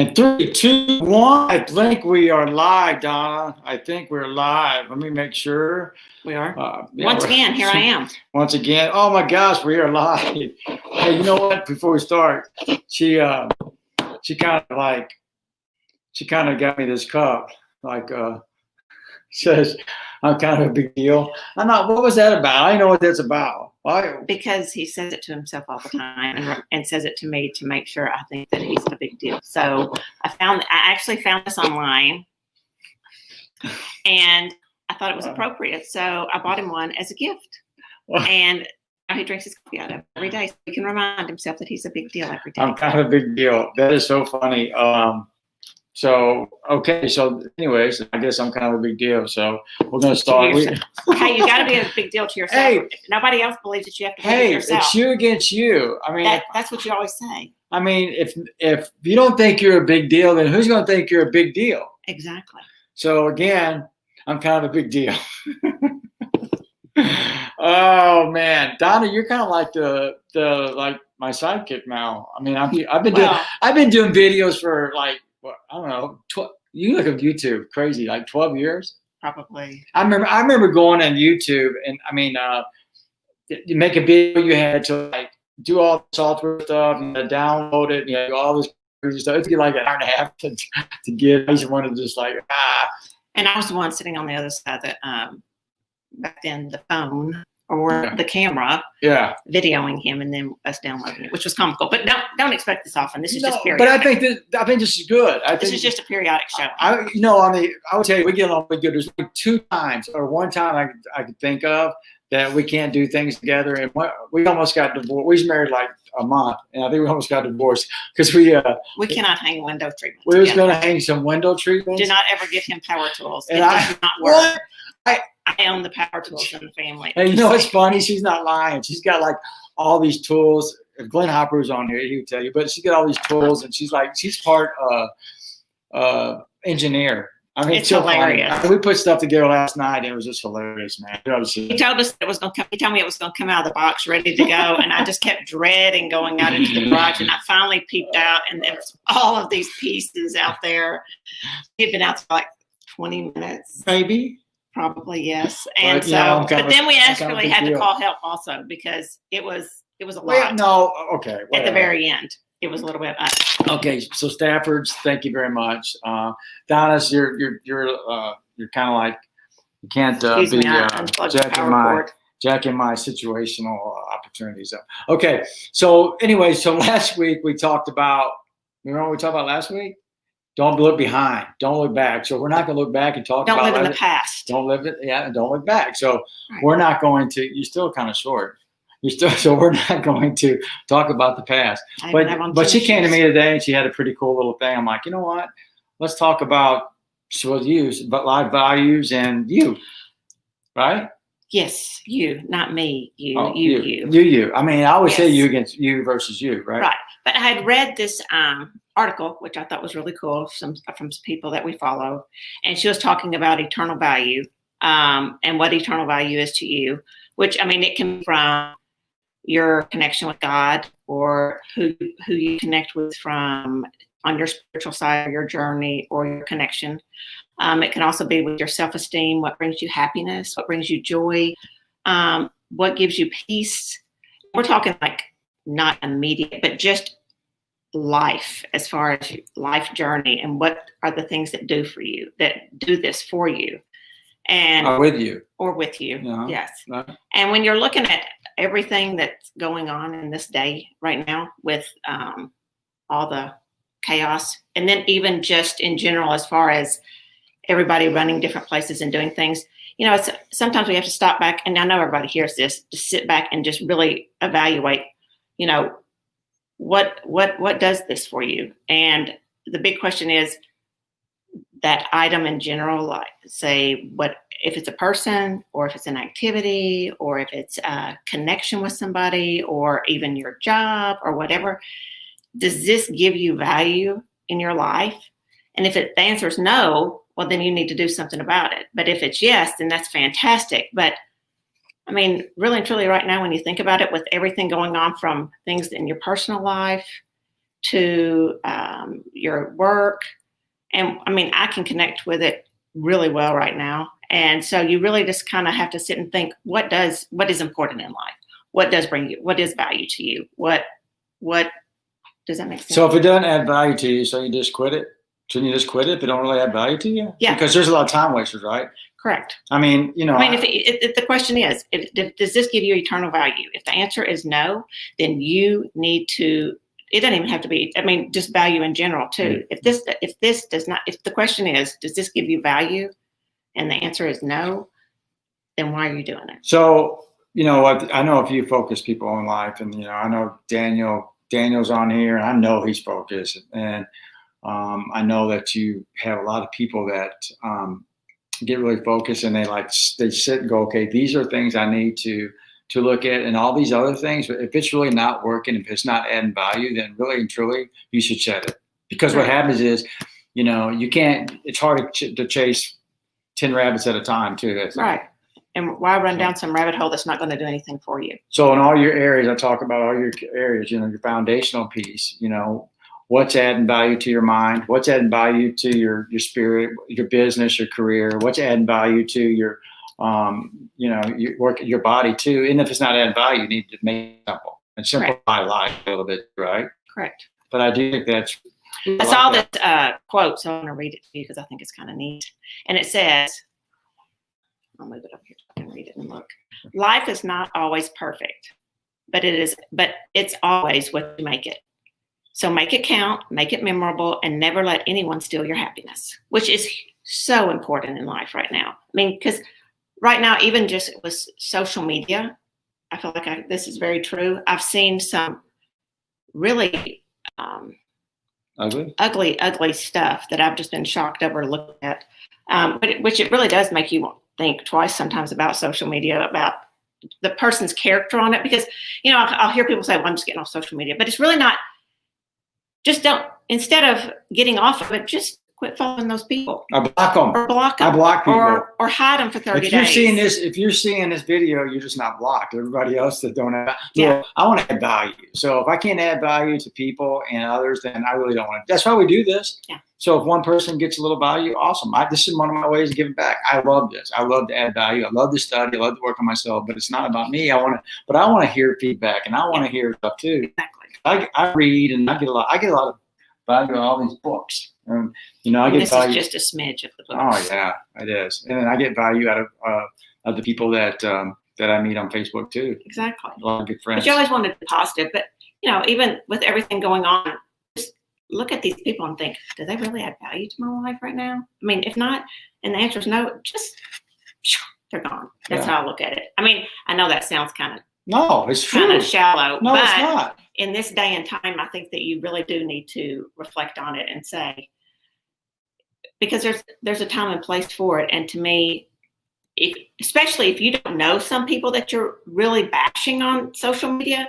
And 3, 2, 1. I think we are live, Donna. I think we're live. Let me make sure. We are. Yeah, Once again, here I am. Once again. Oh my gosh, we are live. Hey, you know what? Before we start, she kind of got me this cup. Like says I'm kind of a big deal. I'm not. What was that about? I know what that's about. Why? Because he says it to himself all the time and says it to me to make sure I think that he's a big deal. So I actually found this online, and I thought it was appropriate. So I bought him one as a gift. And now he drinks his coffee out of it every day, so he can remind himself that he's a big deal every day. I'm kind of a big deal. That is so funny. So anyways, I guess I'm kind of a big deal. So we're gonna start. Hey, you got to be a big deal to yourself. Hey, nobody else believes that you have to be yourself. It's you against you. I mean, that's what you always say. I mean, if you don't think you're a big deal, then who's gonna think you're a big deal? Exactly. So again, I'm kind of a big deal. Oh man, Donna, you're kind of like the my sidekick now. I mean, I've been doing videos for like. Well, I don't know. You look at YouTube, crazy, like 12 years. Probably. I remember going on YouTube, and I mean, you make a video, you had to like do all the software stuff, you had to download it, you had to do all this crazy stuff. It'd be like an hour and a half to get. I just wanted to just like And I was the one sitting on the other side that back then the phone or the camera, videoing him and then us downloading it, which was comical. But don't expect this often. This is just periodic. But I think this is good. This is just a periodic show. I would tell you, we get along really good. There's like 2 times or 1 time I could think of that we can't do things together, and we almost got divorced. We was married like a month, and I think we almost got divorced because we cannot hang window treatment. We was going to hang some window treatments. Do not ever give him power tools. It does not work. What? I own the power tools in the family. And you know what's funny? She's not lying. She's got like all these tools. If Glenn Hopper's on here, he would tell you. But she's got all these tools, and she's part engineer. I mean, it's hilarious. I mean, we put stuff together last night, and it was just hilarious, man. He told us it was going to come. He told me it was going to come out of the box ready to go, and I just kept dreading going out into the garage. And I finally peeped out, and there was all of these pieces out there. He'd been out for like 20 minutes, maybe. Probably yes, and but then we actually had to call help also because it was a lot. At the very end, it was a little bit much. Okay, so Staffords, thank you very much. Donna's, you're kind of like you can't be jacking my situational opportunities up. Okay, so anyway, last week we talked about. Remember what we talked about last week? Don't look behind. Don't look back. So we're not going to look back and talk about. Don't live in the past. Don't live it. Yeah, and don't look back. So we're not going to. You're still kind of short. So we're not going to talk about the past. But she came to me today and she had a pretty cool little thing. I'm like, you know what? Let's talk about life values and you, right? Yes, you, not me. You, oh, you. I mean, I always say you against you versus you, right? Right. But I had read this article, which I thought was really cool, from some people that we follow, and she was talking about eternal value and what eternal value is to you. Which, I mean, it can be from your connection with God or who you connect with from on your spiritual side of your journey or your connection. It can also be with your self-esteem, what brings you happiness, what brings you joy, what gives you peace. We're talking like not immediate, but just life, as far as life journey, and what are the things that do this for you. And or with you. Yes. No. And when you're looking at everything that's going on in this day right now with all the chaos, and then even just in general, as far as everybody running different places and doing things, sometimes we have to stop back. And I know everybody hears this, to sit back and just really evaluate, what does this for you? And the big question is, that item in general, like say what if it's a person or if it's an activity or if it's a connection with somebody or even your job or whatever, does this give you value in your life? And if the answer is no, well, then you need to do something about it. But if it's yes, then that's fantastic. But I mean, really and truly right now, when you think about it, with everything going on from things in your personal life to your work. And I mean, I can connect with it really well right now. And so you really just kind of have to sit and think, what is important in life? What does bring you, what is value to you? What does that make sense? So if it doesn't add value to you, so you just quit it? Shouldn't you just quit it if it don't really add value to you? Yeah. Because there's a lot of time wasters, right? Correct. I mean, if the question is, does this give you eternal value? If the answer is no, then you need to, it doesn't even have to be, I mean, just value in general too. Mm-hmm. If the question is, does this give you value? And the answer is no, then why are you doing it? So, I know a few focused people in life, and, I know Daniel's on here, and I know he's focused. And I know that you have a lot of people that get really focused, and they sit and go, okay, these are things I need to look at, and all these other things. But if it's really not working, if it's not adding value, then really and truly you should set it. Because what happens is, you can't. It's hard to chase 10 rabbits at a time too. Right. And why run down some rabbit hole that's not going to do anything for you? So in all your areas, I talk about all your areas. Your foundational piece. What's adding value to your mind? What's adding value to your spirit, your business, your career? What's adding value to your your work, your body too? And if it's not adding value, you need to make it simple and simplify life a little bit, right? Correct. But I do think that's all this quote. So I'm going to read it to you because I think it's kind of neat. And it says, I'll move it up here so I can read it and look. Life is not always perfect, but it's always what you make it. So make it count, make it memorable, and never let anyone steal your happiness, which is so important in life right now. I mean, because right now, even just with social media, I feel like this is very true. I've seen some really ugly stuff that I've just been shocked over looking at, which it really does make you think twice sometimes about social media, about the person's character on it. Because, I'll hear people say, well, I'm just getting off social media, but it's really not. Just don't, instead of getting off of it, just quit following those people. I block them. Or block them. I block people. Or hide them for 30 days. If you're seeing this video, you're just not blocked. Everybody else that don't have, I want to add value. So if I can't add value to people and others, then I really don't want to. That's why we do this. Yeah. So if one person gets a little value, awesome. This is one of my ways of giving back. I love this. I love to add value. I love to study. I love to work on myself, but it's not about me. I want to hear feedback, and I want to hear stuff too. Exactly. I read, and I get a lot of value out of all these books. I get this value. Is just a smidge of the book. Oh yeah, it is, and then I get value out of the people that I meet on Facebook too. Exactly. A lot of good friends. But you always want to be positive. But even with everything going on, just look at these people and think, do they really add value to my life right now? I mean, if not, and the answer is no, just they're gone. That's how I look at it. I mean, I know that sounds it's true. Kind of shallow. No, but it's not. In this day and time, I think that you really do need to reflect on it and say, because there's a time and place for it. And to me, especially if you don't know some people that you're really bashing on social media,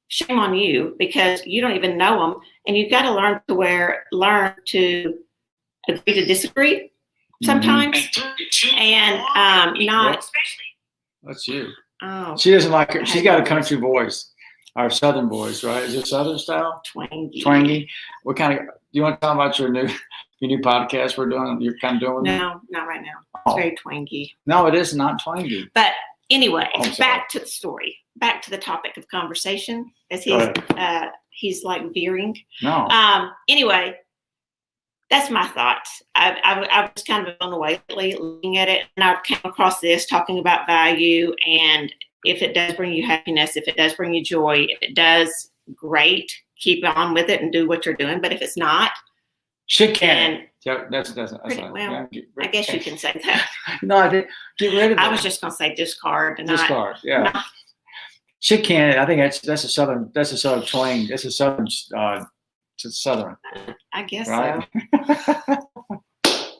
shame on you, because you don't even know them, and you've got to learn to agree to disagree sometimes, and not. That's you. Oh, she doesn't like it. She's got a country voice. Our Southern voice, right? Is it Southern style? Twangy. What kind of? Do you want to talk about your new podcast we're doing? You're kind of doing. No, not right now. It's very twangy. No, it is not twangy. But anyway, back to the story. Back to the topic of conversation, as he's like veering. No. Anyway, that's my thoughts. I was kind of blown away lately looking at it, and I came across this talking about value, and if it does bring you happiness, if it does bring you joy, if it does, great, keep on with it and do what you're doing. But if it's not, shit can. That's I guess you can say that. No, I think get rid of it. I was just gonna say discard and discard. Shit can. I think that's a southern twang. That's a southern. Southern. I guess right? So.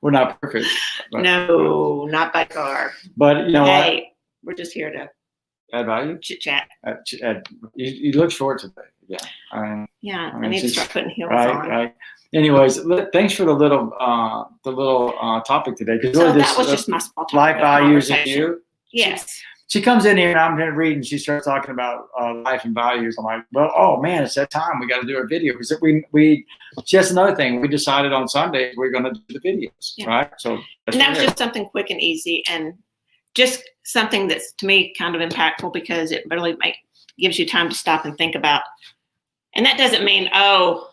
We're not perfect. No, not by far. But hey, we're just here to add value, chit chat. You look short today. Yeah. I need to start putting heels on. Right. Anyways, thanks for the little topic today. So that was just my small topic. Life values in you. Yes. she comes in here and I'm reading. She starts talking about life and values. I'm like, well, oh man, it's that time. We got to do our video because just another thing. We decided on Sunday we're going to do the videos, right? So and that was just something quick and easy, and just something that's to me kind of impactful because it really gives you time to stop and think about. And that doesn't mean, oh,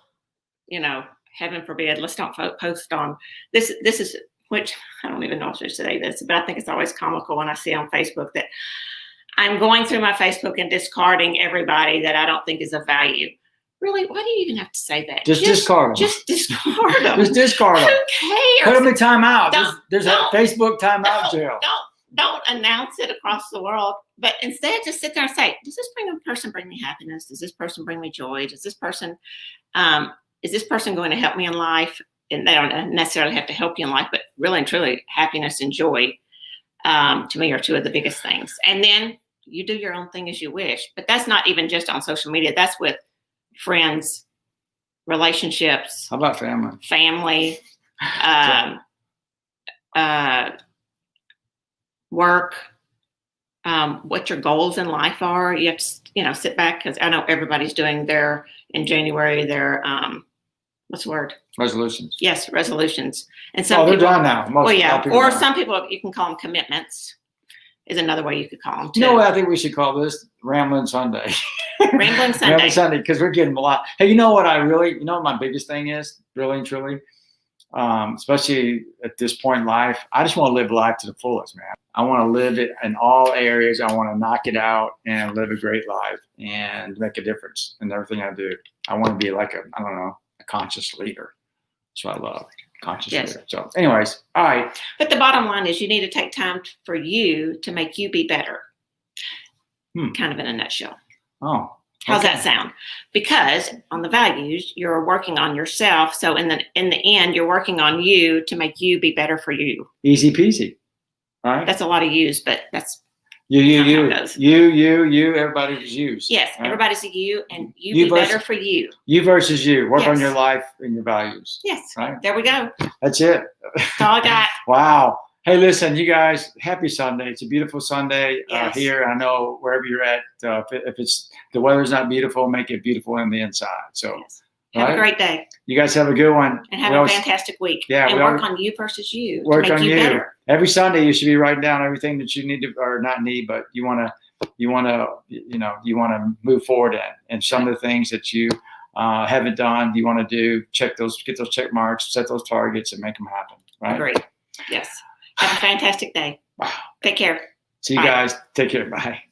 heaven forbid, let's don't post on this. This is, which I don't even know if I should say this, but I think it's always comical when I see on Facebook that I'm going through my Facebook and discarding everybody that I don't think is of value. Really, why do you even have to say that? Just discard them. Just discard them. Just discard them. Who cares? Put them in timeout. There's a Facebook timeout jail. Don't announce it across the world, but instead just sit there and say, does this person bring me happiness? Does this person bring me joy? Does this person, is this person going to help me in life? And they don't necessarily have to help you in life, but really and truly happiness and joy, to me, are two of the biggest things. And then you do your own thing as you wish, but that's not even just on social media. That's with friends, relationships. How about family? Family, work, what your goals in life are. You have to, sit back, because I know everybody's doing in January, their, what's the word? Resolutions. Yes, resolutions. And some they're people, done now. Some people, you can call them commitments, is another way you could call them too. You know what I think we should call this? Rambling Sunday. Rambling Sunday. Rambling Sunday, because we're getting a lot. Hey, you know what my biggest thing is, really and truly? Especially at this point in life, I just want to live life to the fullest, man. I want to live it in all areas. I want to knock it out and live a great life and make a difference in everything I do. I want to be like a conscious leader. That's what I love, conscious leader. So anyways, all right. But the bottom line is you need to take time for you to make you be better. Kind of in a nutshell. Oh. How's that sound? Because on the values, you're working on yourself. So in the end, you're working on you to make you be better for you. Easy peasy. All right. That's a lot of yous, but that's you, everybody's yous. Yes, right? Everybody's a you, and you be better for you. You versus you. Work on your life and your values. Yes. Right. There we go. That's it. That's all I got. Wow. Hey, listen, you guys, happy Sunday. It's a beautiful Sunday here. I know wherever you're at, if it's the weather's not beautiful, make it beautiful on the inside. So have a great day. You guys have a good one. And have a fantastic week. Yeah. And work on you versus you. Work to make on you better. Every Sunday you should be writing down everything that you need to, or not need, but you want to move forward in. And some of the things that you haven't done, you want to do, get those check marks, set those targets, and make them happen. Right? Great. Yes. Have a fantastic day. Wow. Take care. See you guys. Take care. Bye.